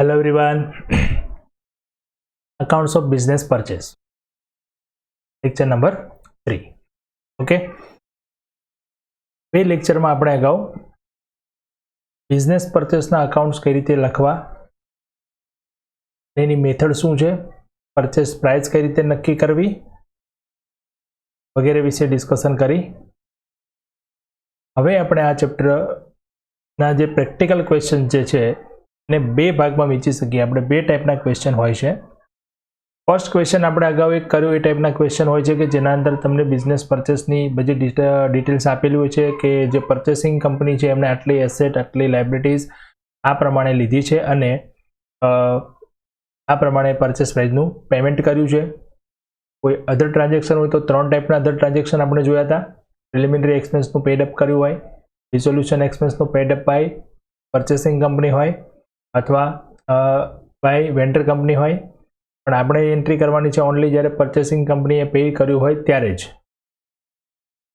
Hello everyone. Accounts of business purchase. Lecture number 3. Okay. બે લેક્ચરમાં આપણે અગાઉ બિઝનેસ પરચેસના અકાઉન્ટ્સ કઈ રીતે લખવા, એની મેથડ શું છે, પરચેસ પ્રાઇસ કઈ રીતે નક્કી કરવી વગેરે વિશે ડિસ્કશન કરી. હવે આપણે આ ચેપ્ટરના જે પ્રેક્ટિકલ ક્વેશ્ચન જે છે ને બે ભાગમાં વહેંચી શકીએ. આપણે બે ટાઈપના ક્વેશ્ચન હોય છે. ફર્સ્ટ ક્વેશ્ચન આપણે અગાઉ એક કર્યું એ ટાઈપના ક્વેશ્ચન હોય છે કે જેના અંદર તમને બિઝનેસ પરચેસની બધી ડિટેલ્સ આપેલી હોય છે કે જે પર્ચેસિંગ કંપની છે એમને આટલી એસેટ આટલી લાયબિલિટીઝ આ પ્રમાણે લીધી છે અને આ પ્રમાણે પરચેસ પ્રાઇસનું પેમેન્ટ કર્યું છે. કોઈ અધર ટ્રાન્ઝેક્શન હોય તો ત્રણ ટાઈપના અધર ટ્રાન્ઝેક્શન આપણે જોયા હતા. પ્રિલિમિનરી એક્સપેન્સનું પેડઅપ કર્યું હોય, resolution એક્સપેન્સનું paid up by purchasing company હોય અથવા બાય વેન્ડર કંપની હોય. પણ આપણે એન્ટ્રી કરવાની છે ઓનલી જ્યારે પર્ચેસિંગ કંપનીએ પે કર્યું હોય ત્યારે જ.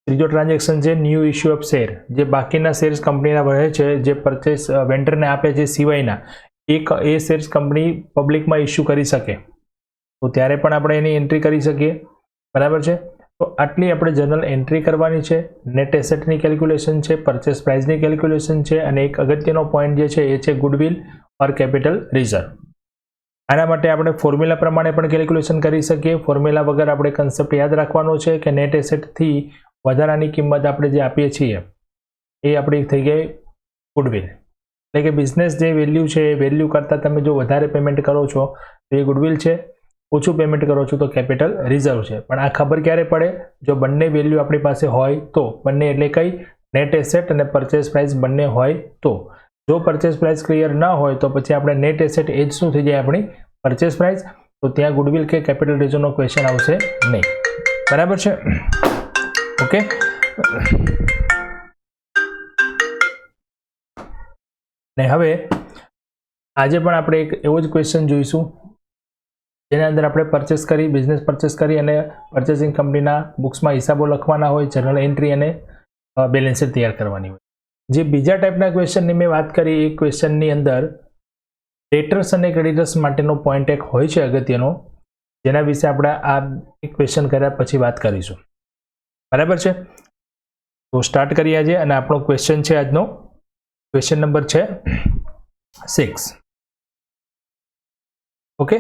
ત્રીજો ટ્રાન્ઝેક્શન છે ન્યૂ ઇશ્યુ ઓફ શેર, જે બાકીના શેર્સ કંપનીના રહે છે જે પરચેસ વેન્ડરને આપે છે સિવાયના એ શેર્સ કંપની પબ્લિકમાં ઇશ્યુ કરી શકે તો ત્યારે પણ આપણે એની એન્ટ્રી કરી શકીએ. બરાબર છે. તો આટલી આપણે જનરલ એન્ટ્રી કરવાની છે. નેટ એસેટની કેલ્ક્યુલેશન છે, પરચેસ પ્રાઇસની કેલ્ક્યુલેશન છે અને એક અગત્યનો પોઈન્ટ જે છે એ છે ગુડવિલ ઓર કેપિટલ રિઝર્વ. આના માટે આપણે ફોર્મ્યુલા પ્રમાણે પણ કેલ્ક્યુલેશન કરી શકીએ. ફોર્મ્યુલા વગર આપણે કન્સેપ્ટ યાદ રાખવાનો છે કે નેટ એસેટથી વધારાની કિંમત આપણે જે આપીએ છીએ એ આપણી થઈ ગઈ ગુડવિલ. એટલે કે બિઝનેસ જે વેલ્યુ છે એ વેલ્યુ કરતાં તમે જો વધારે પેમેન્ટ કરો છો તો એ ગુડવિલ છે, ઓછું પેમેન્ટ કરો છો તો કેપિટલ રિઝર્વ છે. પણ આ ખબર ક્યારે પડે? જો બંને વેલ્યુ આપણી પાસે હોય તો. બંને એટલે કઈ? નેટ એસેટ અને પરચેસ પ્રાઇસ બંને હોય તો. જો પરચેસ પ્રાઇસ ક્લિયર ના હોય તો પછી આપણે નેટ એસેટ એ જ શું થઈ જાય આપણી પરચેસ પ્રાઇસ, તો ત્યાં ગુડવિલ કે કેપિટલ રિઝર્વનો ક્વેશ્ચન આવશે નહીં. બરાબર છે. ઓકે. ને હવે આજે પણ આપણે એક એવો જ ક્વેશ્ચન જોઈશું જેના અંદર આપણે પરચેસ કરી, બિઝનેસ પરચેસ કરી અને પરચેસિંગ કંપનીના બુક્સમાં હિસાબો લખવાના હોય, જર્નલ એન્ટ્રી અને બેલેન્સ શીટ તૈયાર કરવાની હોય. જે બીજા ટાઈપના ક્વેશ્ચનની મેં વાત કરી એ ક્વેશ્ચનની અંદર ડેટર્સ અને ક્રેડિટર્સ માટેનો પોઈન્ટ એક હોય છે અગત્યનો, જેના વિશે આપણે આ ક્વેશ્ચન કર્યા પછી વાત કરીશું. બરાબર છે. તો સ્ટાર્ટ કરીએ આજે અને આપણો ક્વેશ્ચન છે આજનો ક્વેશ્ચન નંબર છે 6. ઓકે.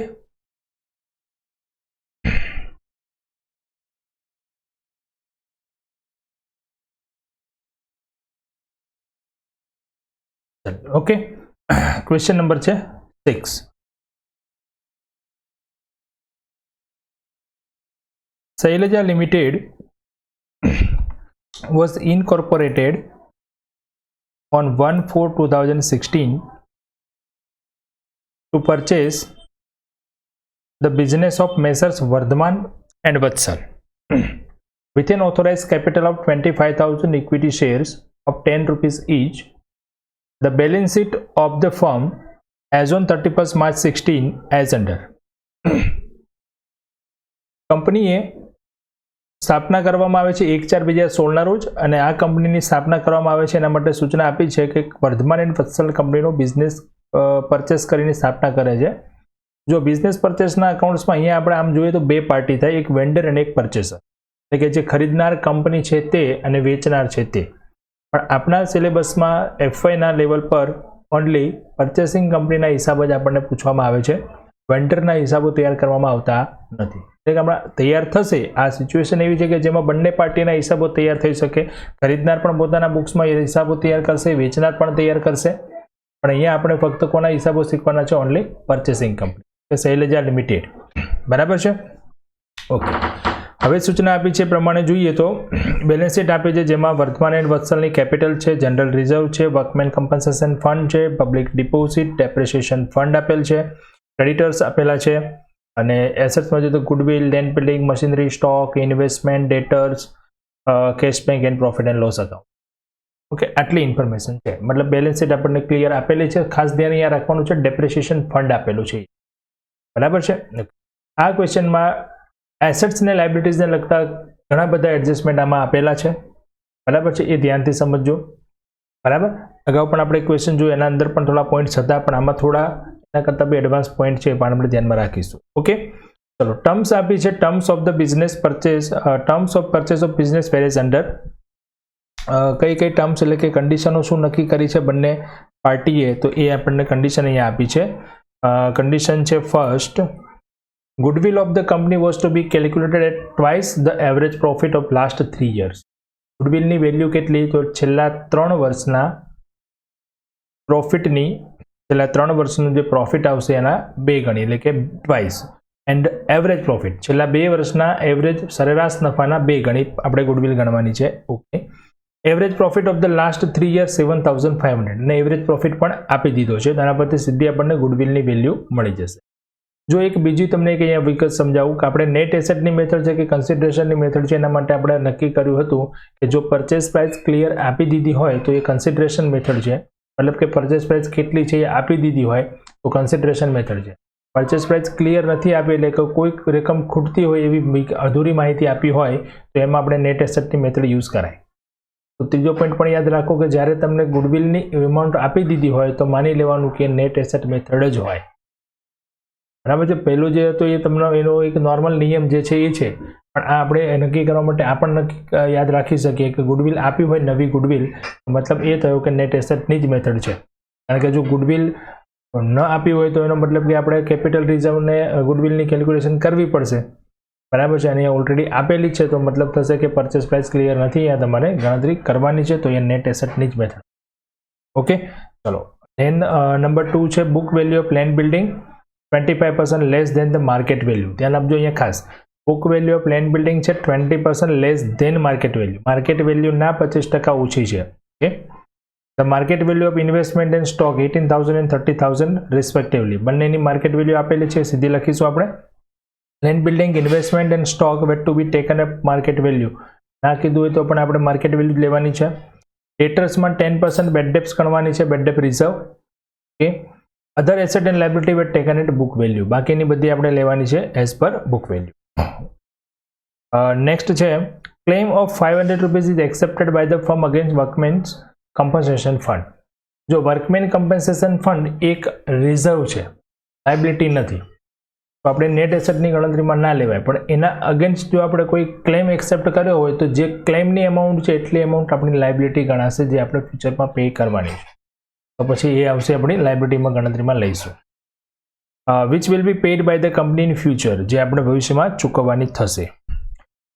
ઓકે. ક્વેશ્ચન નંબર છે 6. Shailaja Limited was incorporated on 1/4/2016 to purchase the business of Messrs. Vardhaman and Vatsal with an authorized capital of 25,000 equity shares of 10 rupees each. The balance sheet of the firm as on 31st March 16 as under. કંપનીએ સ્થાપના કરવામાં આવે છે 1/4/2016 રોજ અને આ કંપનીની સ્થાપના કરવામાં આવે છે એના માટે સૂચના આપી છે કે વર્ધમાન એન્ડ વત્સલ કંપનીનો બિઝનેસ પરચેસ કરીને સ્થાપના કરે છે. જો બિઝનેસ પરચેસના અકાઉન્ટ્સમાં અહીંયા આપણે આમ જોઈએ તો બે પાર્ટી થાય, એક વેન્ડર અને એક પરચેસર. એટલે કે જે ખરીદનાર કંપની છે તે અને વેચનાર છે તે. પણ આપણા સિલેબસમાં એફવાયના લેવલ પર ઓનલી પરચેસિંગ કંપનીના હિસાબ જ આપણને પૂછવામાં આવે છે. વેન્ડરના હિસાબો તૈયાર કરવામાં આવતા નથી. એટલે કે હમણાં તૈયાર થશે. આ સિચ્યુએશન એવી છે કે જેમાં બંને પાર્ટીના હિસાબો તૈયાર થઈ શકે. ખરીદનાર પણ પોતાના બુક્સમાં એ હિસાબો તૈયાર કરશે, વેચનાર પણ તૈયાર કરશે. પણ અહીંયા આપણે ફક્ત કોના હિસાબો શીખવાના છે? Only purchasing company, Shailaja limited. બરાબર છે. ઓકે. હવે સૂચના આપી છે પ્રમાણે જોઈએ તો બેલેન્સ શીટ આપી છે જેમાં વર્ધમાન એન્ડ વત્સલની કેપિટલ છે, જનરલ રિઝર્વ છે, વર્કમેન કમ્પન્સેશન ફંડ છે, પબ્લિક ડિપોઝિટ, ડેપ્રિસિએશન ફંડ આપેલ છે, ક્રેડિટર્સ આપેલા છે અને એસેટ્સમાં જોઈએ તો goodwill, land building, machinery, stock, investment, ડેટર્સ, cash bank and profit and loss account. Okay. આટલી ઇન્ફોર્મેશન છે. મતલબ બેલેન્સ શીટ આપણને ક્લિયર આપેલી છે. ખાસ ધ્યાન અહીંયા રાખવાનું છે, ડેપ્રિસિએશન ફંડ આપેલું છે. બરાબર છે. આ ક્વેશ્ચનમાં એસેટ્સ અને લાયબિલિટીઝને લગતા ઘણા બધા એડજસ્ટમેન્ટ આમાં આપેલા છે. બરાબર છે. એ ધ્યાનથી સમજજો. બરાબર. અગાઉ પણ આપણે ક્વેશ્ચન જોયું એના અંદર પણ થોડા પોઈન્ટ્સ હતા પણ આમાં થોડા એના કરતાં બી એડવાન્સ પોઈન્ટ છે એ પણ આપણે ધ્યાનમાં રાખીશું. ઓકે, ચલો ટર્મ્સ આપી છે. Terms of the business purchase, terms of purchase of business varies under. કઈ કઈ ટર્મ્સ એટલે કે કન્ડિશનો શું નક્કી કરી છે બંને પાર્ટીએ, તો એ આપણને કન્ડિશન અહીંયા આપી છે. કન્ડિશન છે first, goodwill of the company was to be calculated at twice the average profit of last 3 years. Goodwill ની વેલ્યુ કેટલી? તો છેલ્લા 3 વર્ષના પ્રોફિટની, છેલ્લા 3 વર્ષનું જે પ્રોફિટ આવશે એના 2 ગણી, એટલે કે ટ્વાઇસ. એન્ડ એવરેજ પ્રોફિટ, છેલ્લા 2 વર્ષના એવરેજ સરેરાશ નફાના 2 ગણી આપણે ગુડવિલ ગણવાની છે. Okay, average profit of the last 3 year 7,500, અને એવરેજ પ્રોફિટ પણ આપી દીધો છે. તેના પરથી સીધી આપણને ગુડવિલની વેલ્યુ મળી જશે. જો એક બીજી તમને એક અહીંયા વિગત સમજાવું કે આપણે નેટ એસેટની મેથડ છે કે કન્સિડરેશનની મેથડ છે, એના માટે આપણે નક્કી કર્યું હતું કે જો પરચેસ પ્રાઇસ ક્લિયર આપી દીધી હોય તો એ કન્સિડરેશન મેથડ છે. મતલબ કે પરચેસ પ્રાઇસ કેટલી છે એ આપી દીધી હોય તો કન્સિડરેશન મેથડ છે. પરચેસ પ્રાઇસ ક્લિયર નથી આપી, એટલે કે કોઈક રકમ ખૂટતી હોય એવી અધૂરી માહિતી આપી હોય તો એમાં આપણે નેટ એસેટની મેથડ યુઝ કરાય. તો ત્રીજો પોઈન્ટ પણ યાદ રાખો કે જ્યારે તમને ગુડવિલની અમાઉન્ટ આપી દીધી હોય તો માની લેવાનું કે નેટ એસેટ મેથડ જ હોય. બરાબર છે. પહેલું જે હતું એ તમને એનો એક નોર્મલ નિયમ જે છે એ છે, પણ આ આપણે નક્કી કરવા માટે આ પણ નક્કી યાદ રાખી શકીએ કે ગુડવિલ આપી હોય નવી ગુડવિલ, મતલબ એ થયો કે નેટ એસેટની જ મેથડ છે. કારણ કે જો ગુડવિલ ન આપી હોય તો એનો મતલબ કે આપણે કેપિટલ રિઝર્વને ગુડવિલની કેલ્ક્યુલેશન કરવી પડશે. બરાબર છે. અને એ ઓલરેડી આપેલી છે તો મતલબ થશે કે પરચેસ પ્રાઇસ ક્લિયર નથી, અહીંયા તમારે ગણતરી કરવાની છે, તો એ નેટ એસેટની જ મેથડ. ઓકે, ચલો. ધેન નંબર 2 છે book value of land building 25% less than the market value. ધ્યાન આપજો અહીંયા ખાસ, book value of land building છે 20% less than market value. Market વેલ્યુના 25% ઓછી છે. Okay, the market value of investment and stock 18,000 and 30,000 respectively. બંનેની માર્કેટ વેલ્યુ આપેલી છે, સીધી લખીશું આપણે. Land building, investment and stock were to be taken up market value. ના કીધું હોય તો પણ આપણે માર્કેટ વેલ્યુ લેવાની છે. ડેટર્સમાં 10% બેડ ડેપ્સ ગણવાની છે, bad debt reserve. Okay, other asset and liability were taken at book value. બાકીની બધી આપણે લેવાની છે as per book value. Next છે claim of 500 rupees is accepted by the firm against workmen's compensation fund. જો workmen compensation fund એક reserve છે, liability નથી, તો આપણે નેટ એસેટની ગણતરીમાં ના લેવાય. પણ એના અગેન્સ્ટ જો આપણે કોઈ ક્લેમ એક્સેપ્ટ કર્યો હોય તો જે ક્લેમની અમાઉન્ટ છે એટલી અમાઉન્ટ આપણી લાયબિલિટી ગણાશે, જે આપણે ફ્યુચરમાં પે કરવાની છે. તો પછી એ આવશે આપણી લાયબિલિટીમાં ગણતરીમાં લઈશું. Which will be paid by the company in future, જે આપણે ભવિષ્યમાં ચૂકવવાની થશે.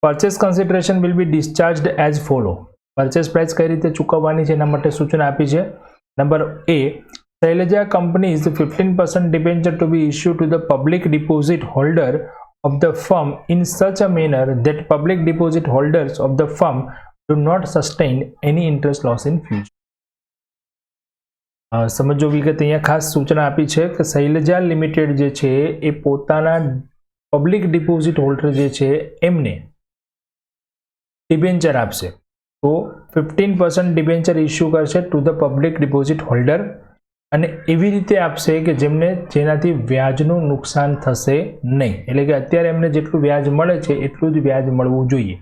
Purchase consideration will be discharged as follow. Purchase price કઈ રીતે ચૂકવવાની છે એના માટે સૂચના આપી છે. Number A, Shailaja Companies 15% debenture to be issued to the public deposit holder of the firm in such a manner that public deposit holders of the firm do not sustain any interest loss in future. સમજો વિગત અહીંયા ખાસ સૂચના આપી છે કે Shailaja limited જે છે એ પોતાના પબ્લિક ડિપોઝિટ હોલ્ડર જે છે એમને ડિબેન્ચર આપશે, તો 15% ડિબેન્ચર ઇસ્યુ કરશે to the public deposit holder, અને એવી રીતે આપશે કે જેનાથી વ્યાજનું નુકસાન થશે નહીં. એટલે કે અત્યારે એમને જેટલું વ્યાજ મળે છે એટલું જ વ્યાજ મળવું જોઈએ.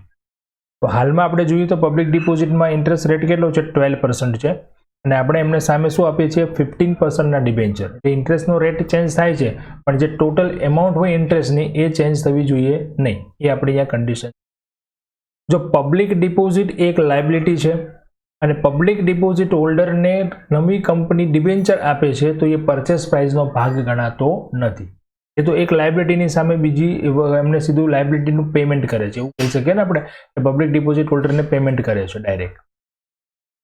તો હાલમાં આપણે જોઈએ તો પબ્લિક ડિપોઝિટમાં ઇન્ટરેસ્ટ રેટ કેટલો છે? 12% છે, અને આપણે એમને સામે શું આપીએ છીએ? 15%ના ડિબેન્ચર. એટલે ઇન્ટરેસ્ટનો રેટ ચેન્જ થાય છે, પણ જે ટોટલ એમાઉન્ટ હોય ઇન્ટરેસ્ટની એ ચેન્જ થવી જોઈએ નહીં. એ આપણી અહીંયા કન્ડિશન. જો પબ્લિક ડિપોઝિટ એક લાયબિલિટી છે અને પબ્લિક ડિપોઝિટ હોલ્ડરને નવી કંપની ડિબેન્ચર આપે છે તો એ પરચેસ પ્રાઇસનો ભાગ ગણાતો નથી. એ તો એક લાયબિલિટીની સામે બીજી એમને સીધું લાયબિલિટીનું પેમેન્ટ કરે છે, એવું કહી શકીએ ને આપણે કે પબ્લિક ડિપોઝિટ હોલ્ડરને પેમેન્ટ કરે છે ડાયરેક્ટ.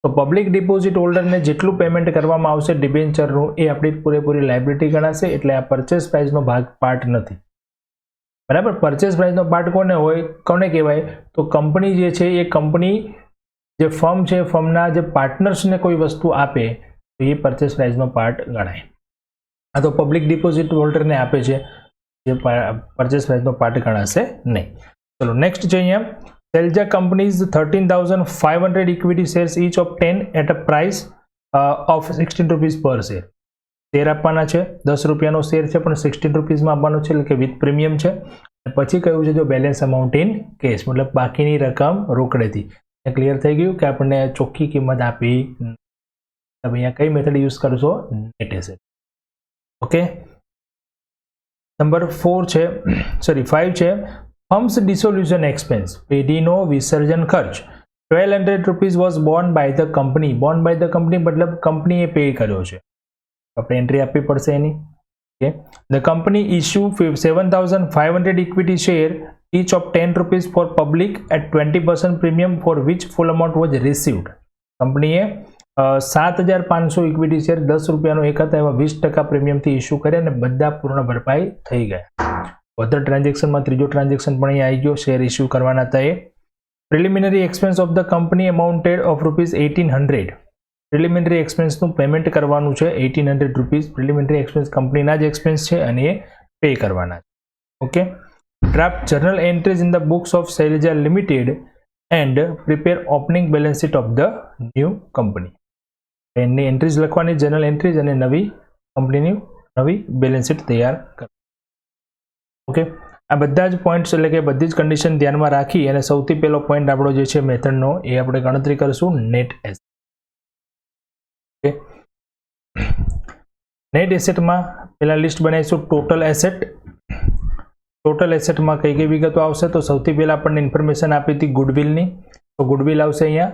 તો પબ્લિક ડિપોઝિટ હોલ્ડરને જેટલું પેમેન્ટ કરવામાં આવશે ડિબેન્ચરનું એ આપણી પૂરેપૂરી લાયબિલિટી ગણાશે. એટલે આ પરચેસ પ્રાઇસનો ભાગ પાર્ટ નથી. બરાબર. પરચેસ પ્રાઇસનો પાર્ટ કોને કહેવાય? તો કંપની જે છે એ કંપની જે ફર્મ છે ફર્મના જે પાર્ટનર્સને કોઈ વસ્તુ આપે તો એ પરચેસ પ્રાઇસનો પાર્ટ ગણાય. આ તો પબ્લિક ડિપોઝિટ હોલ્ડરને આપે છે, જે પરચેસ પ્રાઇસનો પાર્ટ ગણાશે નહીં. ચલો નેક્સ્ટ છે અહીંયા Shailaja Companies 13,500 equity shares each of 10 at a price of 16 rupees per share. Share આપવાના છે, 10 રૂપિયાનો શેર છે પણ 16 રૂપીસમાં આપવાનો છે, એટલે કે વિથ પ્રીમિયમ છે. પછી કહ્યું છે જો બેલેન્સ અમાઉન્ટ ઇન કેશ, મતલબ બાકીની રકમ રોકડેથી. ક્લિયર થઈ ગયું કે આપણને ચોખ્ખી કિંમત આપી. તમે અહીંયા કઈ મેથડ યુઝ કરશો? Net asset. ઓકે, નંબર 5 છે ફર્મ્સ ડિસોલ્યુશન એક્સપેન્સ, પેઢીનો વિસર્જન ખર્ચ 1200 rupees was borne by the company. Borne by the company મતલબ કંપનીએ પે કર્યો છે, આપણે એન્ટ્રી આપવી પડશે એની. Okay, the company issue 7500 equity share each of 10 rupees for public at 20% premium for which full amount was received. કંપનીએ 7500 equity share 10 રૂપિયાનો એક હતા એવા 20% પ્રીમિયમથી ઇશ્યુ કર્યા અને બધા પૂર્ણ ભરપાઈ થઈ ગયા. અધર ટ્રાન્ઝેક્શનમાં ત્રીજો ટ્રાન્ઝેક્શન પણ અહીં આવી ગયો, શેર ઇશ્યુ કરવાના હતા એ. Preliminary expense of the company amounted of ₹1800. Preliminary એક્સપેન્સનું પેમેન્ટ કરવાનું છે 1800 રૂપીઝ. પ્રિલિમિનરી એક્સપેન્સ કંપનીના જ એક્સપેન્સ છે અને એ પે કરવાના છે. Okay, draft journal entries in the books of Shailaja Limited and prepare opening balance sheet of the new company. Any entries લખવાની, જર્નલ એન્ટ્રીઝ અને નવી કંપનીની નવી બેલેન્સ શીટ તૈયાર કરવાની. ઓકે, આ બધા જ પોઈન્ટ્સ એટલે કે બધી જ કન્ડિશન ધ્યાનમાં રાખી અને સૌથી પહેલો પોઈન્ટ આપણો જે છે મેથડનો એ આપણે ગણતરી કરીશું નેટ એસેટ. ઓકે, નેટ એસેટમાં પહેલા લિસ્ટ બનાવીશું ટોટલ એસેટ. ટોટલ એસેટમાં કઈ કઈ વિગતો આવશે તો સૌથી પહેલા આપણને ઇન્ફોર્મેશન આપી હતી ગુડવિલની, તો ગુડવિલ આવશે અહીંયા.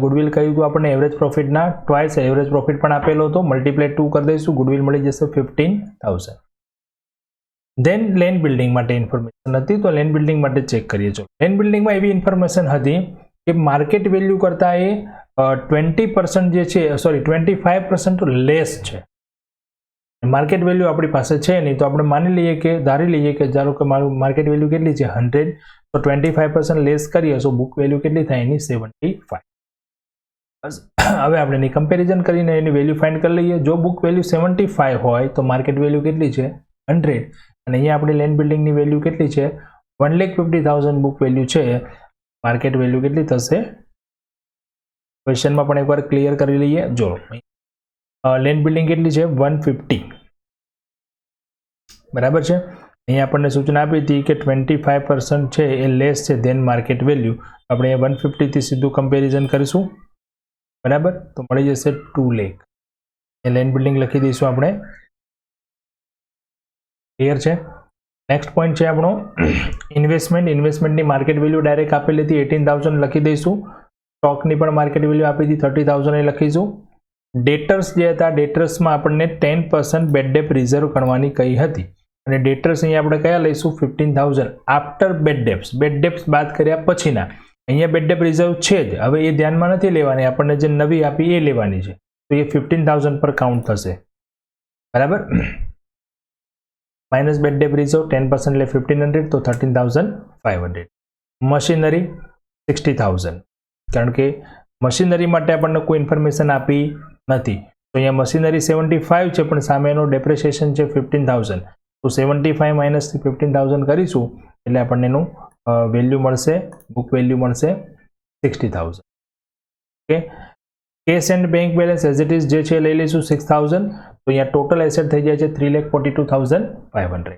ગુડવિલ કહ્યું હતું આપણને એવરેજ પ્રોફિટના ટ્વાઇસ એવરેજ પ્રોફિટ પણ આપેલો હતો, મલ્ટીપ્લાય 2 કરી દઈશું, ગુડવિલ મળી જશે 15000. ધેન લેન્ડ બિલ્ડિંગ માટે ઇન્ફોર્મેશન હતી, તો લેન્ડ બિલ્ડિંગ માટે ચેક કરીએ. છો લેન્ડ બિલ્ડિંગમાં એવી ઇન્ફોર્મેશન હતી કે માર્કેટ વેલ્યુ કરતાં એ 20% જે છે 25% લેસ છે. માર્કેટ વેલ્યુ આપણી પાસે છે નહીં, તો આપણે માની લઈએ કે ધારી લઈએ કે ધારો કે મારું માર્કેટ વેલ્યુ કેટલી છે 100, તો 25% લેસ કરીએ તો બુક વેલ્યુ કેટલી થાય એની 75. હવે આપણે એની કમ્પેરિઝન કરીને એની વેલ્યુ ફાઇન્ડ કરી લઈએ. જો બુક વેલ્યુ 75 હોય તો માર્કેટ વેલ્યુ કેટલી છે 100, અને અહીંયા આપણી લેન્ડ બિલ્ડિંગની વેલ્યુ કેટલી છે 1,50,000 બુક વેલ્યુ છે, માર્કેટ વેલ્યુ કેટલી થશે ક્વેશ્ચનમાં પણ એકવાર ક્લિયર કરી લઈએ. જો લેન્ડ બિલ્ડિંગ કેટલી છે 150, બરાબર છે. અહીંયા આપણને સૂચના આપી હતી કે 25% છે એ લેસ છે ધેન માર્કેટ વેલ્યુ. આપણે 150 થી સીધું કમ્પેરિઝન કરીશું, બરાબર, તો મળી જશે 2 લાખ. એ લેન્ડ બિલ્ડિંગ લખી દઈશું આપણે. ક્લિયર છે. નેક્સ્ટ પોઈન્ટ છે આપણો ઇન્વેસ્ટમેન્ટ. ઇન્વેસ્ટમેન્ટની માર્કેટ વેલ્યુ ડાયરેક્ટ આપેલી હતી 18,000 લખી દઈશું. સ્ટોકની પણ માર્કેટ વેલ્યુ આપી હતી 30,000 એ લખીશું. ડેટર્સ જે હતા, ડેટર્સમાં આપણને 10% બેડ ડેપ રિઝર્વ કરવાની કહી હતી, અને ડેટર્સ અહીંયા આપણે કયા લઈશું 15,000 આફ્ટર બેડ ડેપ્સ. બેડ ડેપ્સ બાદ કર્યા પછીના. અહીંયા બેડ ડેપ રિઝર્વ છે જ, હવે એ ધ્યાનમાં નથી લેવાની, આપણને જે નવી આપી એ લેવાની છે, તો એ 15,000 પર કાઉન્ટ થશે, બરાબર. માઇનસ બેડ ડેપ રિઝર્વ 10% એટલે 1,500, તો 13,500. મશીનરી 60,000, કારણ કે મશીનરી માટે આપણને કોઈ ઇન્ફોર્મેશન આપી નથી, તો અહીંયા મશીનરી 75 છે પણ સામે એનો ડેપ્રેશિએશન છે 15,000, તો 75 માઇનસ 15,000 કરીશું એટલે આપણને એનું વેલ્યુ મળશે, બુક વેલ્યુ મળશે 60,000. Okay, cache and bank balance as it is જે છે લઈ લઈશું 6,000, તો અહીંયા ટોટલ એસેટ થઈ જાય છે 3,42,500.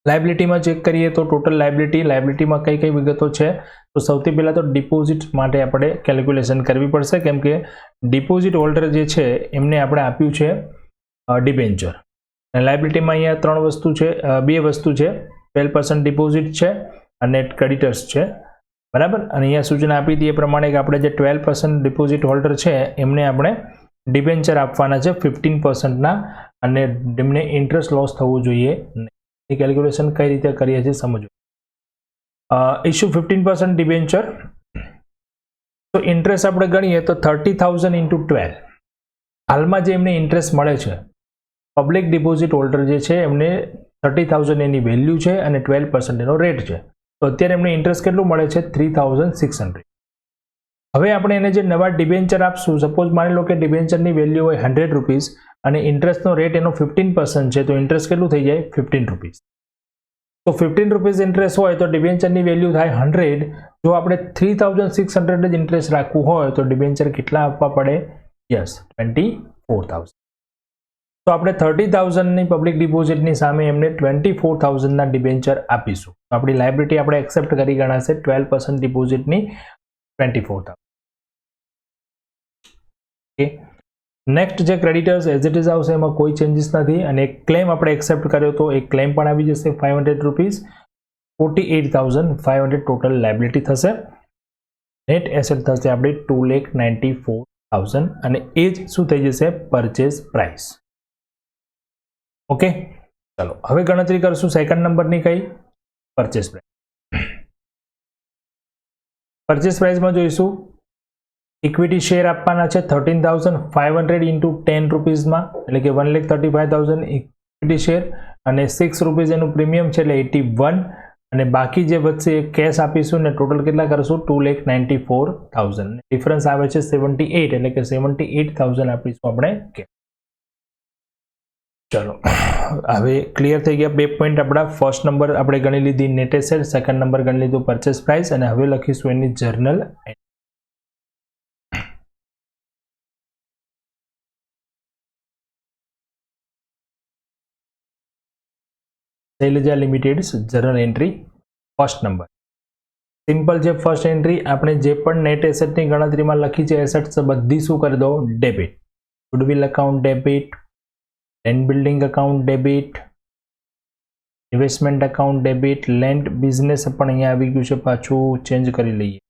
લાયબિલિટીમાં ચેક કરીએ તો ટોટલ લાયબિલિટીમાં કઈ કઈ વિગતો છે, તો સૌથી પહેલાં તો ડિપોઝિટ માટે આપણે કેલ્ક્યુલેશન કરવી પડશે, કેમ કે ડિપોઝિટ હોલ્ડર જે છે એમને આપણે આપ્યું છે ડિબેન્ચર. અને લાયબિલિટીમાં અહીંયા બે વસ્તુ છે, 12% ડિપોઝિટ છે અને ક્રેડિટર્સ છે, બરાબર. અને અહીંયા સૂચના આપી હતી એ પ્રમાણે કે આપણે જે 12% ડિપોઝિટ હોલ્ડર છે એમને આપણે ડિબેન્ચર આપવાના છે 15%ના, અને એમને ઇન્ટરેસ્ટ લોસ થવું જોઈએ નહીં. એ કેલ્ક્યુલેશન કઈ રીતે કરીએ છીએ સમજો. ઇશ્યુ 15% ડિબેન્ચર, તો ઇન્ટરેસ્ટ આપણે ગણીએ તો 30,000 ઇન્ટુ 12. હાલમાં જે એમને ઇન્ટરેસ્ટ મળે છે પબ્લિક ડિપોઝિટ હોલ્ડર જે છે એમને 30,000 એની વેલ્યુ છે અને 12% એનો રેટ છે, તો અત્યારે એમને ઇન્ટરેસ્ટ કેટલું મળે છે 3,600. હવે આપણે એને જે નવા ડિબેન્ચર આપશું, સપોઝ માની લો કે ડિબેન્ચરની વેલ્યુ હોય 100 રૂપીઝ અને ઇન્ટરેસ્ટનો રેટ એનો 15% છે, તો ઇન્ટરેસ્ટ કેટલું થઈ જાય 15 રૂપીઝ. તો 15 રૂપીઝ ઇન્ટરેસ્ટ હોય તો ડિબેન્ચરની વેલ્યુ થાય 100. જો આપણે 3,600 જ ઇન્ટરેસ્ટ રાખવું હોય તો ડિબેન્ચર કેટલા આપવા પડે? યસ, 24,000. તો આપણે 30,000ની પબ્લિક ડિપોઝિટની સામે એમને 24,000ના ડિબેન્ચર આપીશું. તો આપણી લાયબિલિટી આપણે એક્સેપ્ટ કરી ગણાશે 12% ડિપોઝિટની 24,000. ઓકે, નેક્સ્ટ જે ક્રેડિટર્સ એઝ ઇટ ઇઝ આવશે, એમાં કોઈ ચેન્જીસ નથી. અને એક ક્લેમ આપણે એક્સેપ્ટ કર્યો તો એક ક્લેમ પણ આવી જશે 500 રૂપીઝ. 48,500 ટોટલ લાયબિલિટી થશે. નેટ એસેટ થશે આપણી 2,94,000 અને એ જ શું થઈ જશે? Purchase price. ઓકે, ચાલો હવે ગણતરી કરશું સેકન્ડ નંબરની. કઈ? Purchase price. પરચેઝ પ્રાઇસમાં જોઈશું ઇક્વિટી શેર આપવાના છે 13,500 ઇન્ટુ 10 રૂપીઝમાં, એટલે કે 1,35,000 ઇક્વિટી શેર અને 6 રૂપીઝ એનું પ્રીમિયમ છે, એટલે 81. અને બાકી જે વધશે એ કેશ આપીશું ને ટોટલ કેટલા કરશું? 2,94,000. ડિફરન્સ આવે છે 78, એટલે કે 78,000 આપીશું આપણે કેશ. ચલો હવે ક્લિયર થઈ ગયા 2 પોઈન્ટ આપણા. ફર્સ્ટ નંબર આપણે ગણી લીધી નેટ એસેટ, સેકન્ડ નંબર ગણી લીધું પરચેસ પ્રાઇસ, અને હવે લખીશું એની journal entry. Shailaja limited journal entry first number. Simple છે ફર્સ્ટ એન્ટ્રી. આપણે જે પણ નેટ એસેટની ગણતરીમાં લખી છે એસેટ્સ બધી શું કરી દો? Debit. Goodwill account debit, land building account debit, investment account debit, land business પણ અહીંયા આવી ગયું છે, પાછું ચેન્જ કરી લઈએ.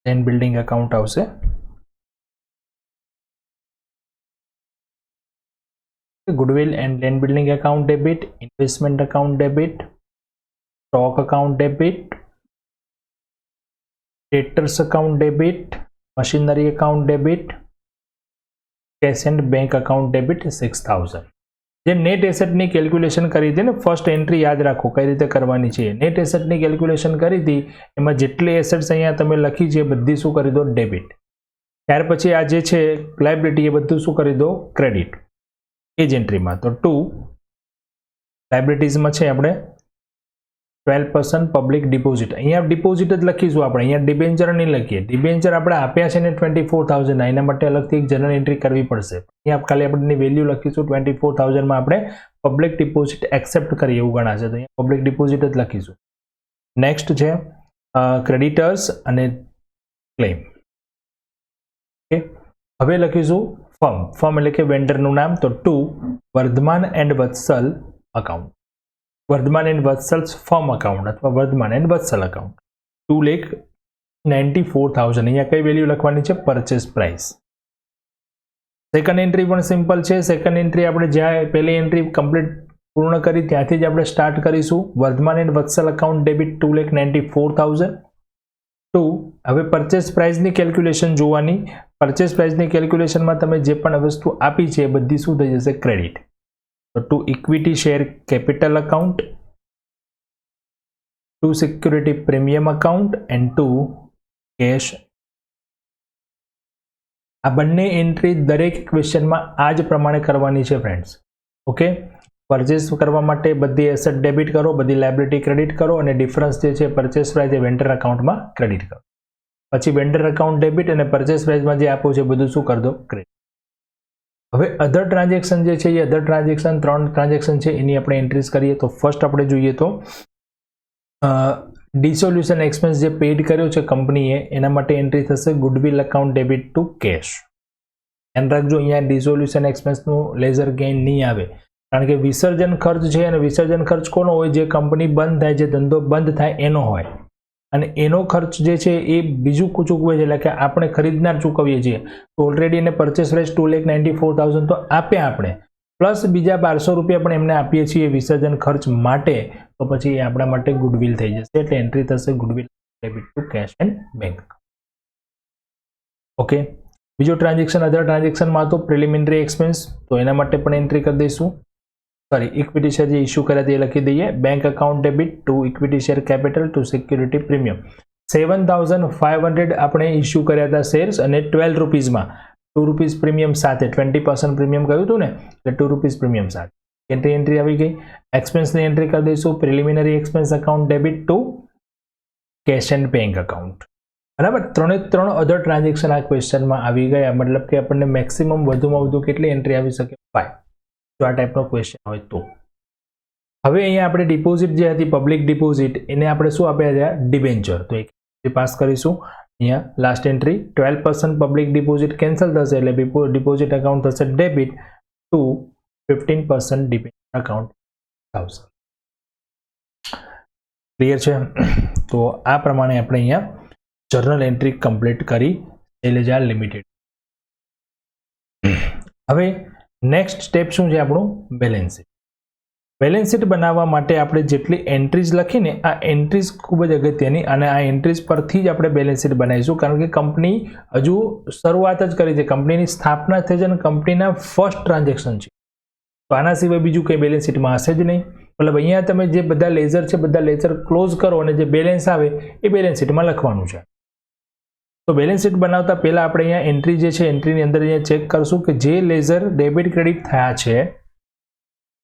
લેન્ડ બિલ્ડિંગ અકાઉન્ટ આવશે. Goodwill and land building account debit, investment account debit, stock account debit, ડેટર્સ account debit, machinery account debit, cache and bank account debit 6,000. જે નેટ એસેટની કેલ્ક્યુલેશન કરી હતી ને, ફર્સ્ટ એન્ટ્રી યાદ રાખો કઈ રીતે કરવાની છે. નેટ એસેટની કેલ્ક્યુલેશન કરી હતી, એમાં જેટલી એસેટ્સ અહીંયા તમે લખી છે બધી શું કરી દો? ડેબિટ. ત્યાર પછી આ જે છે લાયબિલિટી એ બધું શું કરી દો? ક્રેડિટ. એ જ એન્ટ્રીમાં તો 2 લાયબિલિટીઝમાં છે આપણે 12% પબ્લિક ડિપોઝિટ. અહીંયા ડિપોઝિટ જ લખીશું આપણે, અહીંયા ડિબેન્ચર નહીં લખીએ. ડિબેન્ચર આપણે આપ્યા છે ને 24,000, એના માટે અલગથી એક જનરલ એન્ટ્રી કરવી પડશે. અહીંયા ખાલી આપણે વેલ્યુ લખીશું 24,000 માં આપણે પબ્લિક ડિપોઝિટ એક્સેપ્ટ કરીએ એવું ગણાશે, તો અહીંયા પબ્લિક ડિપોઝિટ જ લખીશું. નેક્સ્ટ છે ક્રેડિટર્સ અને ક્લેમ. ઓકે, હવે લખીશું ફર્મ. ફર્મ એટલે કે વેન્ડરનું નામ, તો 2 Vardhman and Vatsal account. Vardhman and Vatsal firm account અથવા વર્ધમાન એન્ડ વત્સલ અકાઉન્ટ 2,94,000. અહીંયા કઈ વેલ્યુ લખવાની છે? Purchase price. સેકન્ડ એન્ટ્રી પણ સિમ્પલ છે. સેકન્ડ એન્ટ્રી આપણે જ્યાં પહેલી એન્ટ્રી કમ્પ્લીટ પૂર્ણ કરી ત્યાંથી જ આપણે સ્ટાર્ટ કરીશું. Vardhman and Vatsal account debit 2,94,000. 2 હવે પરચેસ પ્રાઇસની કેલ્ક્યુલેશન જોવાની. પરચેસ પ્રાઇસની કેલ્ક્યુલેશનમાં તમે જે પણ વસ્તુ આપી છે એ બધી શું થઈ જશે? ક્રેડિટ. તો 2 equity share capital account, 2 security premium account and 2 cash. આ બંને એન્ટ્રી દરેક ક્વેશ્ચનમાં આ જ પ્રમાણે કરવાની છે ફ્રેન્ડ્સ. ઓકે, પરચેસ કરવા માટે બધી એસેટ ડેબિટ કરો, બધી લાયબિલિટી ક્રેડિટ કરો, અને ડિફરન્સ જે છે પરચેસ પ્રાઇસ એ વેન્ડર અકાઉન્ટમાં ક્રેડિટ કરો. પછી વેન્ડર અકાઉન્ટ ડેબિટ અને પરચેસ પ્રાઇસમાં જે આપ્યું છે બધું શું કરી દો? ક્રેડિટ. હવે અધર ટ્રાન્ઝેક્શન જે છે એ અધર ટ્રાન્ઝેક્શન 3 ટ્રાન્ઝેક્શન છે એની આપણે એન્ટ્રીઝ કરીએ. તો ફર્સ્ટ આપણે જોઈએ તો ડિસોલ્યુશન એક્સપેન્સ જે પેડ કર્યો છે કંપનીએ એના માટે એન્ટ્રી થશે goodwill account debit to cash. ધ્યાન રાખજો અહીંયા ડિસોલ્યુશન એક્સપેન્સનું લેઝર ગેઇન નહીં આવે, કારણ કે વિસર્જન ખર્ચ છે અને વિસર્જન ખર્ચ કોનો હોય? જે કંપની બંધ થાય, જે ધંધો બંધ થાય એનો હોય, અને એનો ખર્ચ જે છે એ બીજું ચૂકવે છે, એટલે કે આપણે ખરીદનાર ચૂકવીએ છીએ. તો ઓલરેડી એને પરચેસ પ્રાઇસ 2,94,000 તો આપ્યા આપણે, પ્લસ બીજા 1,200 રૂપિયા પણ એમને આપીએ છીએ વિસર્જન ખર્ચ માટે, તો પછી એ આપણા માટે ગુડવિલ થઈ જશે. એટલે એન્ટ્રી થશે goodwill debit to cache and bank. Okay, બીજો ટ્રાન્ઝેક્શન અધર ટ્રાન્ઝેક્શનમાં તો પ્રિલિમિનરી એક્સપેન્સ, તો એના માટે પણ એન્ટ્રી કરી દઈશું. સોરી, ઇક્વિટી શેર જે ઇસ્યુ કર્યા તે લખી દઈએ. Bank account debit to equity share capital to security premium 7,500 આપણે ઇસ્યુ કર્યા હતા શેર્સ, અને 12 રૂપીઝમાં 2 રૂપીઝ પ્રીમિયમ સાથે 20% પ્રીમિયમ કહ્યું હતું ને, એટલે 2 રૂપીઝ પ્રીમિયમ સાથે એન્ટ્રી આવી ગઈ. એક્સપેન્સની એન્ટ્રી કરી દઈશું. Preliminary expense account debit to cache and bank account. બરાબર. 3 અધર ટ્રાન્ઝેક્શન આ ક્વેશ્ચનમાં આવી ગયા, મતલબ કે આપણને મેક્સિમમ વધુમાં વધુ કેટલી એન્ટ્રી આવી શકે? 5, જો આ ટાઈપનો ક્વેશ્ચન હોય તો. હવે અહીંયા આપણે ડિપોઝિટ જે હતી પબ્લિક ડિપોઝિટ, એને આપણે શું આપ્યા છે? ડિબેન્ચર. તો એક પાસ કરીશું. અહીંયા last entry 12% public deposit cancel થશે, એટલે ડિપોઝિટ અકાઉન્ટ થશે ડેબિટ ટુ 15% ડિબેન્ચર અકાઉન્ટ આવશે. ક્લિયર છે? તો આ પ્રમાણે આપણે અહીંયા જર્નલ એન્ટ્રી કમ્પ્લીટ કરી શૈલજા લિમિટેડ. હવે નેક્સ્ટ સ્ટેપ શું છે આપણું? Balance sheet. બેલેન્સ શીટ બનાવવા માટે આપણે જેટલી એન્ટ્રીઝ લખીને આ એન્ટ્રીઝ ખૂબ જ અગત્યની, અને આ એન્ટ્રીઝ પરથી જ આપણે બેલેન્સ શીટ બનાવીશું, કારણ કે કંપની હજુ શરૂઆત જ કરી છે, કંપનીની સ્થાપના થઈ છે અને કંપનીના ફર્સ્ટ ટ્રાન્ઝેક્શન છે. તો આના સિવાય બીજું કંઈ બેલેન્સ શીટમાં હશે જ નહીં. મતલબ અહીંયા તમે જે બધા લેઝર છે બધા લેઝર ક્લોઝ કરો અને જે બેલેન્સ આવે એ બેલેન્સ શીટમાં લખવાનું છે. તો બેલેન્સ શીટ બનાવતા પહેલાં આપણે અહીંયા એન્ટ્રી જે છે એન્ટ્રીની અંદર અહીંયા ચેક કરશું કે જે લેઝર ડેબિટ ક્રેડિટ થયા છે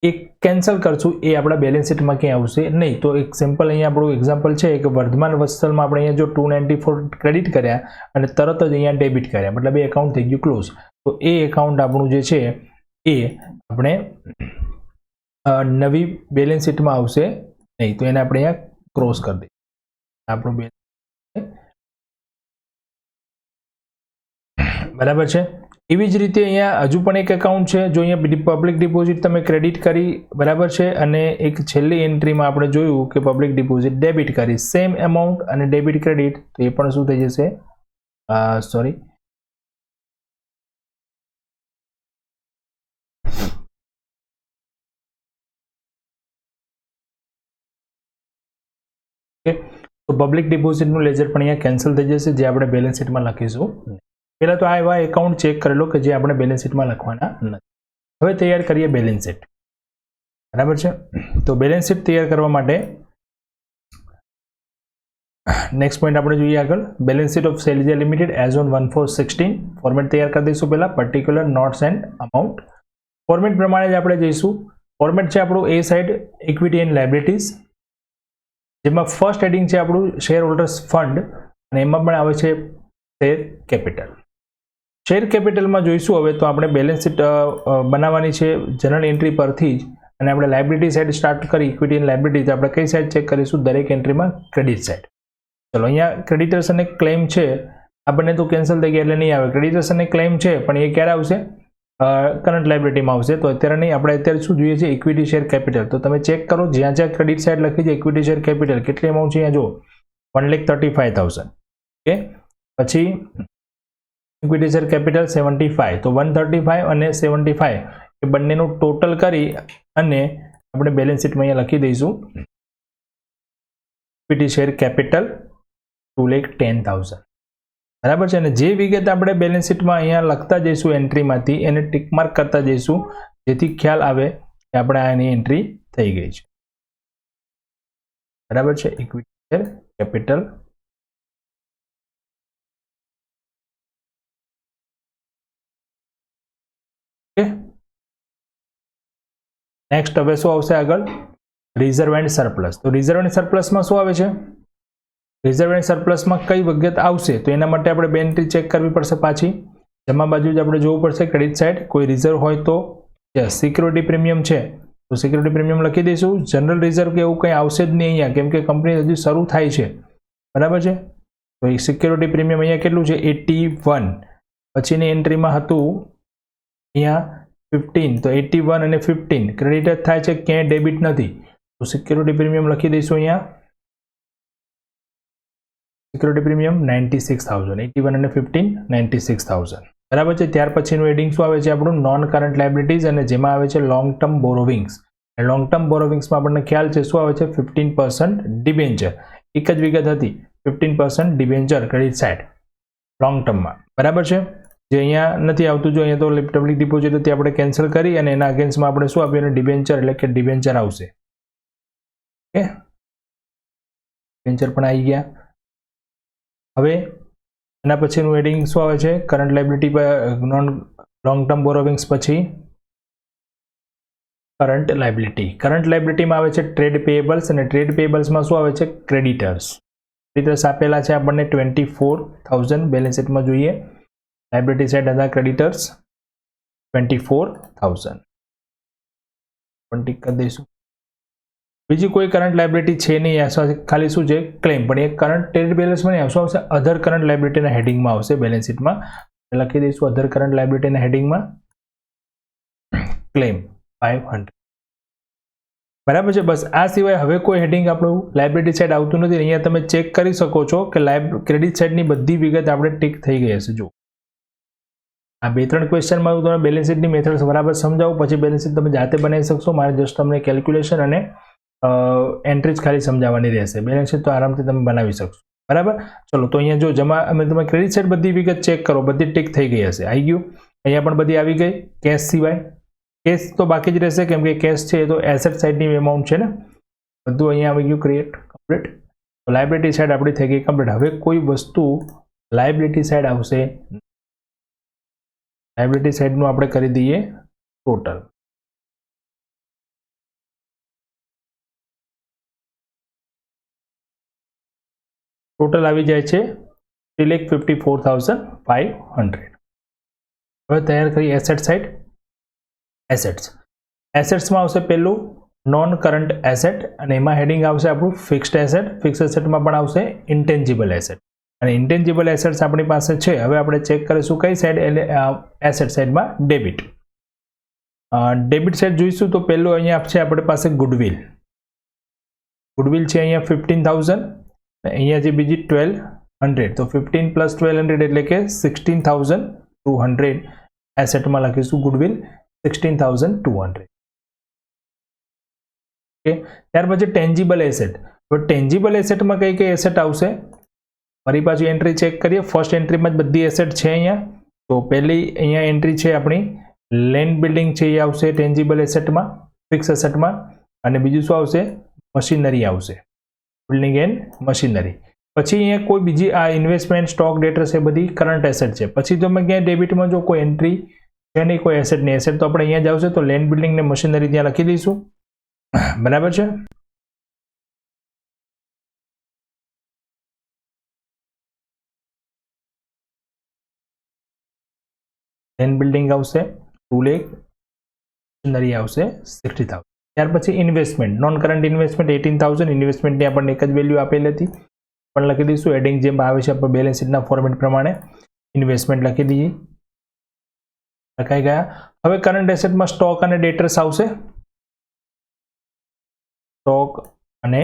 એ કેન્સલ કરશું, એ આપણા બેલેન્સ શીટમાં ક્યાંય આવશે નહીં. તો એક સિમ્પલ અહીંયા આપણું એક્ઝામ્પલ છે કે વર્ધમાન વત્સલમાં આપણે અહીંયા જો 294 ક્રેડિટ કર્યા અને તરત જ અહીંયા ડેબિટ કર્યા, મતલબ એ એકાઉન્ટ થઈ ગયું ક્લોઝ. તો એ એકાઉન્ટ આપણું જે છે એ આપણે નવી બેલેન્સ શીટમાં આવશે નહીં. તો એને આપણે અહીંયા ક્રોસ કરી દઈએ. આપણું બેલેન્સ બરાબર છે. એવી જ રીતે અહીંયા હજુ પણ એક એકાઉન્ટ છે, જો અહીંયા પબ્લિક ડિપોઝિટ તમે ક્રેડિટ કરી, બરાબર છે, અને એક છેલ્લી એન્ટ્રીમાં આપણે જોયું કે પબ્લિક ડિપોઝિટ ડેબિટ કરી, સેમ એમાઉન્ટ અને ડેબિટ ક્રેડિટ, તો એ પણ શું થઈ જશે? સોરી, તો પબ્લિક ડિપોઝિટનું લેઝર પણ અહીંયા કેન્સલ થઈ જશે, જે આપણે બેલેન્સ શીટમાં લખીશું. પહેલાં તો આ એવા એકાઉન્ટ ચેક કરેલો કે જે આપણે બેલેન્સ શીટમાં લખવાના નથી. હવે તૈયાર કરીએ બેલેન્સ શીટ. બરાબર છે. તો બેલેન્સ શીટ તૈયાર કરવા માટે નેક્સ્ટ પોઈન્ટ આપણે જોઈએ આગળ, balance sheet of Shailaja limited as on 1/4/16. Format તૈયાર કરી દઈશું. પહેલાં particular notes and amount format પ્રમાણે જ આપણે જઈશું. ફોર્મેટ છે આપણું એ સાઇડ ઇક્વિટી એન્ડ લાયબિલિટીઝ, જેમાં ફર્સ્ટ હેડિંગ છે આપણું શેર હોલ્ડર્સ ફંડ, અને એમાં પણ આવે છે શેર કેપિટલ. શેર કેપિટલમાં જોઈશું હવે તો આપણે બેલેન્સ શીટ બનાવવાની છે જનરલ એન્ટ્રી પરથી જ, અને આપણે લાયબિલિટી સાઇડ સ્ટાર્ટ કરી ઇક્વિટી એન્ડ લાયબિલિટીઝ આપણે કઈ સાઇડ ચેક કરીશું? દરેક એન્ટ્રીમાં ક્રેડિટ સાઇડ. ચલો, અહીંયા ક્રેડિટર્સ અને ક્લેમ છે, આ બંને તો કેન્સલ થઈ ગયા એટલે નહીં આવે. ક્રેડિટર્સ અને ક્લેમ છે પણ એ ક્યારે આવશે? કરંટ લાયબિલિટીમાં આવશે. તો અત્યારે નહીં, આપણે અત્યારે શું જોઈએ છે? Equity share capital. તો તમે ચેક કરો, જ્યાં જ્યાં ક્રેડિટ સાઇડ લખી છે ઇક્વિટી શેર કેપિટલ કેટલી અમાઉન્ટ છે અહીંયા જો 1,35,000. ઓકે, પછી ઇક્વિટી શેર કેપિટલ 75. તો 135 અને 75 એ બંનેનું ટોટલ કરી અને આપણે બેલેન્સ શીટમાં અહીંયા લખી દઈશું ઇક્વિટી શેર કેપિટલ 2,10,000. બરાબર છે. અને જે વિગત આપણે બેલેન્સ શીટમાં અહીંયા લખતા જઈશું એન્ટ્રીમાંથી એને ટિક માર્ક કરતા જઈશું, જેથી ખ્યાલ આવે કે આપણે આની એન્ટ્રી થઈ ગઈ છે. બરાબર છે. Equity share capital. નેક્સ્ટ હવે શું આવશે આગળ? Reserve and surplus. તો રિઝર્વ એન્ડ સરપ્લસમાં શું આવે છે? રિઝર્વ એન્ડ સરપ્લસમાં કઈ વિગત આવશે? તો એના માટે આપણે બે એન્ટ્રી ચેક કરવી પડશે પાછી. જમા બાજુ જ આપણે જોવું પડશે ક્રેડિટ સાઇડ. કોઈ રિઝર્વ હોય તો સિક્યુરિટી પ્રીમિયમ છે તો સિક્યુરિટી પ્રીમિયમ લખી દઈશું. જનરલ રિઝર્વ કે એવું કંઈ આવશે જ નહીં અહીંયા, કેમ કે કંપની હજુ શરૂ થાય છે. બરાબર છે. તો એ સિક્યુરિટી પ્રીમિયમ અહીંયા કેટલું છે? 81. પછીની એન્ટ્રીમાં હતું અહીંયા 15. તો 81 અને 15 ક્રેડિટ જ થાય છે, ક્યાંય ડેબિટ નથી. તો સિક્યુરિટી પ્રીમિયમ લખી દઈશું અહીંયા. Security premium 96,000. 81 અને 15 96,000. બરાબર છે. ત્યાર પછીનું હેડિંગ શું આવે છે આપણું? નોન કરંટ લાયબિલિટીઝ, અને જેમાં આવે છે લોંગ ટર્મ બોરોવિંગ્સ. લોંગ ટર્મ બોરોવિંગ્સમાં આપણને ખ્યાલ છે શું આવે છે? 15% ડિબેન્ચર. એક જ વિગત હતી, 15% ડિબેન્ચર ક્રેડિટ સાઇડ લોંગ ટર્મમાં. બરાબર છે. જે અહીંયા નથી આવતું, જો અહીંયા તો પબ્લિક ડિપોઝિટ હતી આપણે કેન્સલ કરી અને એના અગેન્સ્ટમાં આપણે શું આપ્યું? ડિબેન્ચર, એટલે કે ડિબેન્ચર આવશે. ઓકે, ડિબેન્ચર પણ આવી ગયા. હવે એના પછીનું હેડિંગ શું આવે છે? કરંટ લાયબિલિટી પર નોન લોંગ ટર્મ બોરોવિંગ્સ પછી કરંટ લાયબિલિટી. કરંટ લાયબિલિટીમાં આવે છે ટ્રેડ પેયેબલ્સ, અને ટ્રેડ પેયેબલ્સમાં શું આવે છે? ક્રેડિટર્સ. ક્રેડિટર્સ આપેલા છે આપણને 24,000 બેલેન્સ શીટમાં જોઈએ. લાયબિલિટી સાઇડ હતા ક્રેડિટર્સ 24,000 પણ ટીક કરી દઈશું. બીજી કોઈ કરંટ લાયબિલિટી છે નહીં, ખાલી શું છે ક્લેમ, પણ એ કરંટ ટ્રેડ બેલેન્સમાં નહીં આવશે, આવશે અધર કરંટ લાયબિલિટીના હેડિંગમાં આવશે બેલેન્સ શીટમાં. લખી દઈશું અધર કરંટ લાયબિલિટીના હેડિંગમાં ક્લેમ 500. બરાબર છે. બસ આ સિવાય હવે કોઈ હેડિંગ આપણું લાયબિલિટી સાઇડ આવતું નથી. અહીંયા તમે ચેક કરી શકો છો કે ક્રેડિટ સાઇડની બધી વિગત આપણે ટીક થઈ ગઈ હશે. જો આ 2-3 ક્વેશ્ચનમાં હું તમને બેલેન્સ શીટની મેથડ બરાબર સમજાવું, પછી બેલેન્સ શીટ તમે જાતે બનાવી શકશો. મારે જસ્ટ તમને કેલ્ક્યુલેશન અને એન્ટ્રીજ ખાલી સમજાવવાની રહેશે. બેલેન્સ શીટ તો આરામથી તમે બનાવી શકશો. બરાબર. ચલો તો અહીંયા જો જમા અમે તમે ક્રેડિટ સાઇડ બધી વિગત ચેક કરો, બધી ટીક થઈ ગઈ હશે. આવી ગયું. અહીંયા પણ બધી આવી ગઈ. કેશ સિવાય કેશ તો બાકી જ રહેશે, કેમ કે કેશ છે એ તો એસેટ સાઇડની એમાઉન્ટ છે ને. બધું અહીંયા આવી ગયું ક્રિએટ કમ્પ્લીટ. તો લાયબિલિટી સાઇડ આપણી થઈ ગઈ કમ્પ્લીટ. હવે કોઈ વસ્તુ લાયબિલિટી સાઇડ આવશે, લાયબિલિટી સાઇડનું આપણે કરી દઈએ ટોટલ. ટોટલ આવી જાય છે 3,54,500. હવે તૈયાર કરી એસેટ સાઇડ. એસેટ્સમાં આવશે પહેલું નોન કરંટ એસેટ, અને એમાં હેડિંગ આવશે આપણું ફિક્સ્ડ એસેટ. ફિક્સ્ડ એસેટમાં પણ આવશે ઇન્ટેન્જિબલ એસેટ, અને ઇન્ટેન્જિબલ એસેટ્સ આપણી પાસે છે. હવે આપણે ચેક કરીશું કઈ સાઈડ, એટલે એસેટ સાઇડમાં ડેબિટ. ડેબિટ સાઇડ જોઈશું તો પહેલું અહીંયા છે આપણી પાસે ગુડવિલ. ગુડવિલ છે અહીંયા 15,000, અહીંયા જે બીજી 1,200, તો 15 + 1,200 એટલે કે 16,200 એસેટમાં લખીશું ગુડવિલ 16,200. ઓકે. ત્યાર પછી ટેન્જિબલ એસેટ. તો ટેન્જિબલ એસેટમાં કઈ કઈ એસેટ આવશે, ફરી પાછું એન્ટ્રી ચેક કરીએ. ફર્સ્ટ એન્ટ્રીમાં જ બધી એસેટ છે અહીંયા. તો પહેલી અહીંયા એન્ટ્રી છે આપણી લેન્ડ બિલ્ડિંગ છે, એ આવશે ટેન્જિબલ એસેટમાં, ફિક્સ એસેટમાં. અને બીજું શું આવશે, મશીનરી આવશે, બિલ્ડિંગ એન્ડ મશીનરી. પછી અહીંયા કોઈ બીજી આ ઇન્વેસ્ટમેન્ટ સ્ટોક ડેટર્સ એ બધી કરંટ એસેટ છે. પછી તમે ક્યાંય ડેબિટમાં જો કોઈ એન્ટ્રી છે નહીં, કોઈ એસેટ નહીં, એસેટ તો આપણે અહીંયા જ આવશે. તો લેન્ડ બિલ્ડિંગ ને મશીનરી ત્યાં લખી દઈશું. બરાબર છે. લેન્ડ બિલ્ડિંગ આવશે 2 લાખ, મશીનરી આવશે 60,000. ત્યાર પછી ઇન્વેસ્ટમેન્ટ, નોન કરંટ ઇન્વેસ્ટમેન્ટ 18,000. ઇન્વેસ્ટમેન્ટની આપણને એક જ વેલ્યુ આપેલી હતી, પણ લખી દઈશું હેડિંગ જેમ આવે છે આપણે બેલેન્સ શીટના ફોર્મેટ પ્રમાણે ઇન્વેસ્ટમેન્ટ લખી દઈએ. લખાઈ ગયા. હવે કરંટ એસેટમાં સ્ટોક અને ડેટર્સ આવશે. સ્ટોક અને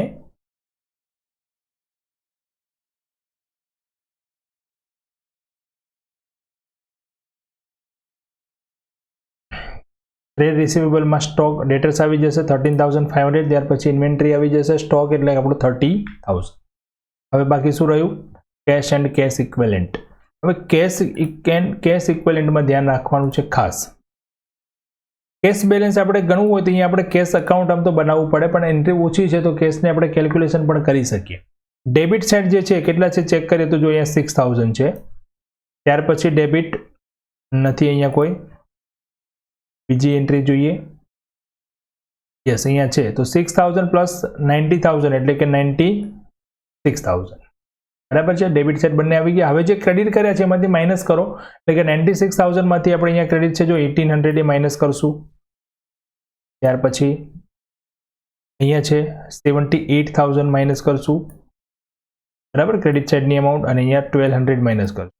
ટ્રેડ રિસીવેબલમાં સ્ટોક ડેટર્સ આવી જશે 13,500. ત્યાર પછી ઇન્વેન્ટરી આવી જશે. સ્ટોક એટલે આપણું 30,000. હવે બાકી શું રહ્યું, કેશ એન્ડ કેશ ઇક્વેલન્ટ. હવે કેશ ઇક્વેલન્ટમાં ધ્યાન રાખવાનું છે ખાસ. કેશ બેલેન્સ આપણે ગણવું હોય તો અહીંયા આપણે કેશ અકાઉન્ટ આમ તો બનાવવું પડે, પણ એન્ટ્રી ઓછી છે તો કેશને આપણે કેલ્ક્યુલેશન પણ કરી શકીએ. ડેબિટ સાઇડ જે છે કેટલા છે ચેક કરીએ તો જો અહીંયા 6,000 છે. ત્યાર પછી ડેબિટ નથી અહીંયા કોઈ. બીજી એન્ટ્રી જોઈએ, યસ અહીંયા છે. તો 6,000 + 90,000 એટલે કે 96,000. બરાબર છે. ડેબિટ સાઇડ બંને આવી ગયા. હવે જે ક્રેડિટ કર્યા છે એમાંથી માઇનસ કરો, એટલે કે 96,000 માંથી આપણે અહીંયા ક્રેડિટ છે જો 1,800 એ માઇનસ કરશું. ત્યાર પછી અહીંયા છે 78,000 માઇનસ કરશું. બરાબર, ક્રેડિટ સાઇડની અમાઉન્ટ. અને અહીંયા 1,200 માઇનસ કરશું.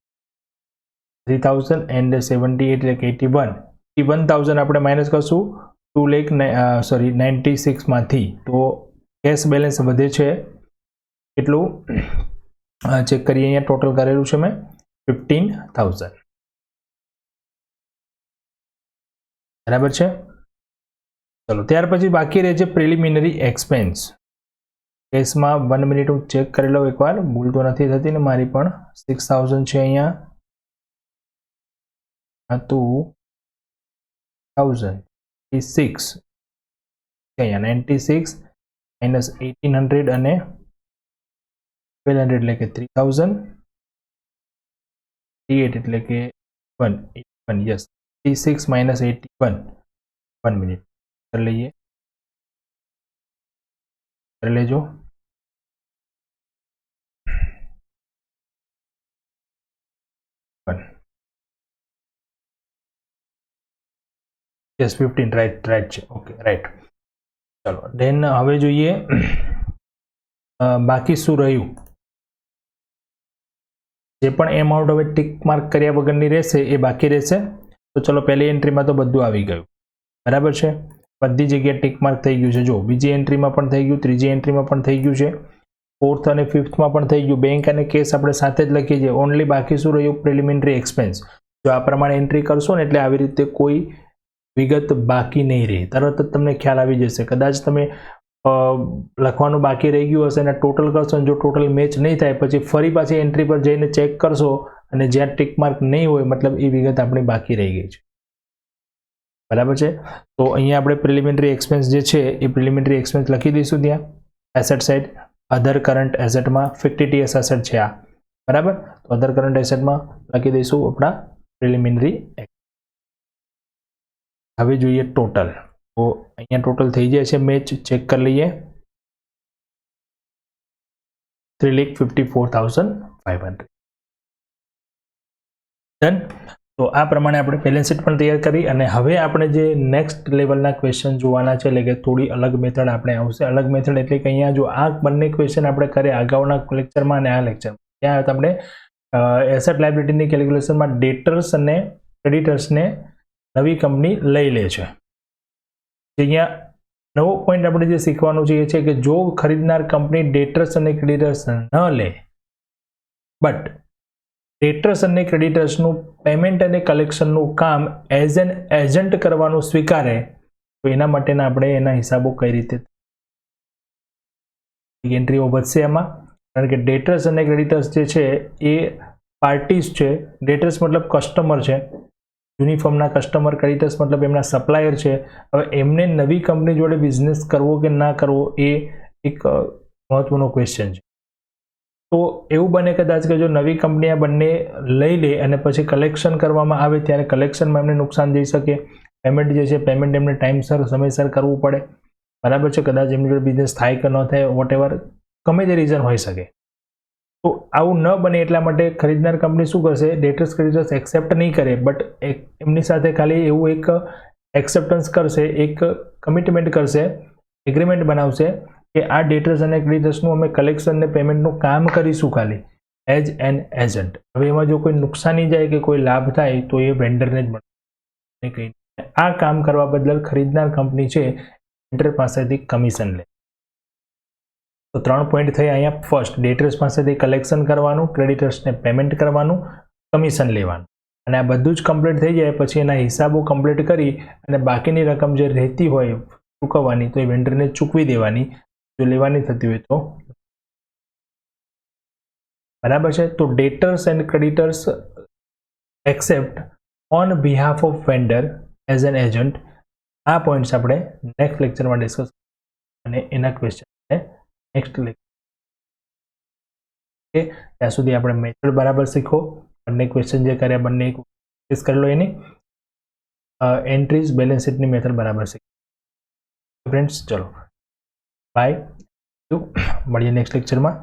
3,000 and 78 એટલે કે 81,000 આપણે માઇનસ કરશું 96 માંથી. તો કેશ બેલેન્સ વધે છે કેટલું ચેક કરીએ. અહીંયા ટોટલ કરેલું છે મેં 15,000. બરાબર છે. ચલો ત્યાર પછી બાકી રહે છે પ્રિલિમિનરી એક્સપેન્સ. કેસમાં 1 મિનિટ હું ચેક કરી લઉં એકવાર, ભૂલ તો નથી થતી ને મારી પણ. 6,000 છે અહીંયા. તો 1,006 અહીંયા 96 minus 1,800 અને 1,200 એટલે કે 3,000. 38 એટલે કે 181. Yes, 36 minus 81. 1 મિનિટ કરી લઈએ, કરી લેજો. યસ 15 રાઈટ છે. Okay right. ચલો દેન હવે જોઈએ બાકી શું રહ્યું. જે પણ એમાઉન્ટ હવે ટિક માર્ક કર્યા વગરની રહેશે એ બાકી રહેશે. તો ચલો પહેલી એન્ટ્રીમાં તો બધું આવી ગયું, બરાબર છે, બધી જગ્યાએ ટિક માર્ક થઈ ગયું છે. જો બીજી એન્ટ્રીમાં પણ થઈ ગયું, ત્રીજી એન્ટ્રીમાં પણ થઈ ગયું છે, ફોર્થ અને ફિફ્થમાં પણ થઈ ગયું. બેંક અને કેસ આપણે સાથે જ લખીએ છીએ. ઓનલી બાકી શું રહ્યું? Preliminary expense. જો આ પ્રમાણે એન્ટ્રી કરશો ને એટલે આવી રીતે કોઈ વિગત બાકી નહીં રહે, તરત જ તમને ખ્યાલ આવી જશે. કદાચ તમે લખવાનું બાકી રહી ગયું હશે અને ટોટલ કરશો ને જો ટોટલ મેચ નહીં થાય પછી ફરી પાછી એન્ટ્રી પર જઈને ચેક કરશો અને જ્યાં ટિક માર્ક નહીં હોય મતલબ એ વિગત આપણી બાકી રહી ગઈ છે, બરાબર છે. તો અહીંયા આપણે પ્રિલિમિનરી એક્સપેન્સ જે છે એ પ્રિલિમિનરી એક્સપેન્સ લખી દઈશું. ત્યાં એસેટ સાઇડ અધર કરંટ એસેટમાં ફિક્ટિટિયસ એસેટ છે આ, બરાબર. તો અધર કરંટ એસેટમાં લખી દઈશું આપણા પ્રિલિમિનરી. હવે જોઈએ ટોટલ. તો અહીંયા ટોટલ થઈ જાય છે મેચ, ચેક કરી લઈએ. 3,54,500 ડન. તો આ પ્રમાણે આપણે બેલેન્સ શીટ પણ તૈયાર કરી અને હવે આપણે જે નેક્સ્ટ લેવલના ક્વેશ્ચન જોવાના છે એટલે કે થોડી અલગ મેથડ આપણે આવશે. અલગ મેથડ એટલે કે અહીંયા જો આ બંને ક્વેશ્ચન આપણે કર્યા અગાઉના લેક્ચરમાં અને આ લેક્ચરમાં, ત્યાં આપણે એસેટ લાયબિલિટીની કેલ્ક્યુલેશનમાં ડેટર્સ અને ક્રેડિટર્સને નવી કંપની લઈ લે છે. અહીંયા નવો પોઈન્ટ આપણે જે શીખવાનું છે એ છે કે જો ખરીદનાર કંપની ડેટર્સ અને ક્રેડિટર્સ ન લે બટ ડેટર્સ અને ક્રેડિટર્સનું પેમેન્ટ અને કલેક્શનનું કામ એઝ એન એજન્ટ કરવાનું સ્વીકારે તો એના માટેના આપણે એના હિસાબો કઈ રીતે એન્ટ્રીઓ વધશે એમાં. કારણ કે ડેટર્સ અને ક્રેડિટર્સ જે છે એ પાર્ટીઝ છે. ડેટર્સ મતલબ કસ્ટમર છે, યુનિફોર્મના કસ્ટમર. ક્રેડિટર્સ મતલબ એમના સપ્લાયર છે. હવે એમને નવી કંપની જોડે બિઝનેસ કરવો કે ના કરવો એ એક મહત્વનો ક્વેશ્ચન છે. તો એવું બને કદાચ કે જો નવી કંપની આ બંને લઈ લે અને પછી કલેક્શન કરવામાં આવે ત્યારે કલેક્શનમાં એમને નુકસાન જઈ શકે. પેમેન્ટ જે છે પેમેન્ટ એમને ટાઈમસર સમયસર કરવું પડે, બરાબર છે. કદાચ એમની જોડે બિઝનેસ થાય કે ન થાય વોટ એવર ગમે તે રીઝન હોઈ શકે. તો આવું ન બને એટલા માટે ખરીદનાર કંપની શું કરશે? ડેટર્સ ક્રેડિટર્સ એક્સેપ્ટ નહીં કરે બટ એમની સાથે ખાલી એવું એક એક્સેપ્ટન્સ કરશે, એક કમિટમેન્ટ કરશે, એગ્રીમેન્ટ બનાવશે કે આ ડેટર્સ અને ક્રેડિટર્સનું અમે કલેક્શન અને પેમેન્ટનું કામ કરીશું ખાલી એઝ એન એજન્ટ. હવે એમાં જો કોઈ નુકસાની જાય કે કોઈ લાભ થાય તો એ વેન્ડરને જ મળે. આ કામ કરવા બદલ ખરીદનાર કંપની છે વેન્ડર પાસેથી કમિશન લે. તો 3 પોઈન્ટ થઈ અહીંયા. ફર્સ્ટ, ડેટર્સ પાસેથી કલેક્શન કરવાનું, ક્રેડિટર્સને પેમેન્ટ કરવાનું, કમિશન લેવાનું. અને આ બધું જ કમ્પ્લીટ થઈ જાય પછી એના હિસાબો કમ્પ્લીટ કરી અને બાકીની રકમ જે રહેતી હોય ચૂકવવાની તો એ વેન્ડરને ચૂકવી દેવાની જો લેવાની થતી હોય તો, બરાબર છે. તો ડેટર્સ and creditors accept on behalf of vendor as an agent. આ પોઈન્ટ્સ આપણે નેક્સ્ટ લેક્ચરમાં ડિસ્કસ અને એના ક્વેશ્ચન નેક્સ્ટ લેક્ચર. ઓકે, ત્યાં સુધી આપણે મેથડ બરાબર શીખો. બંને ક્વેશ્ચન જે કર્યા બંને પ્રેક્ટિસ કરી લો. એની એન્ટ્રીઝ બેલેન્સ શીટની મેથડ બરાબર શીખો. ફ્રેન્ડ્સ ચલો બાય, મળીએ નેક્સ્ટ લેક્ચરમાં.